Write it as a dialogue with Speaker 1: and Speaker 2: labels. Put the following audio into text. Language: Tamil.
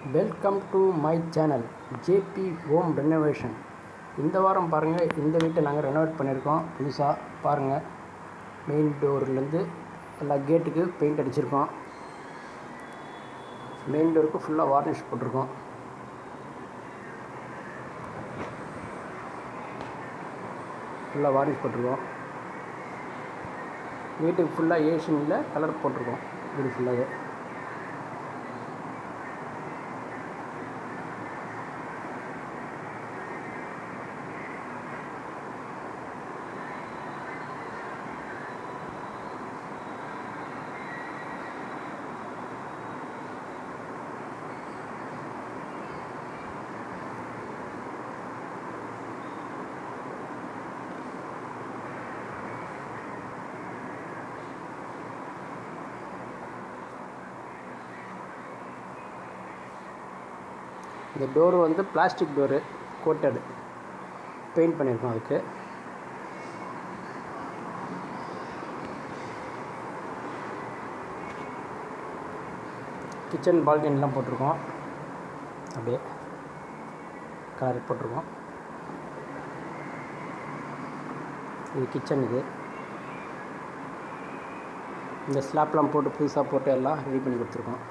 Speaker 1: Welcome to my channel JP home renovation. இந்த வாரம் பாருங்கள், இந்த வீட்டை நாங்கள் ரெனோவேட் பண்ணியிருக்கோம். புதுசாக பாருங்கள், மெயின் டோர்லேருந்து எல்லா கேட்டுக்கு பெயிண்ட் அடிச்சிருக்கோம். மெயின் டோருக்கு ஃபுல்லாக வார்னிஷ் போட்டிருக்கோம். வீட்டுக்கு ஃபுல்லாக ஏஷியனில் கலர் போட்டிருக்கோம். வீடு ஃபுல்லாகவே இந்த டோரு வந்து பிளாஸ்டிக் டோரு கோட்டடு பெயிண்ட் பண்ணியிருக்கோம். அதுக்கு கிச்சன் பால்கனிலாம் போட்டிருக்கோம். அப்படியே கலர் போட்டிருக்கோம். இது கிச்சன். இது இந்த ஸ்லாப்லாம் போட்டு புதுசாக போட்டு எல்லாம் ரெடி பண்ணி கொடுத்துருக்கோம்.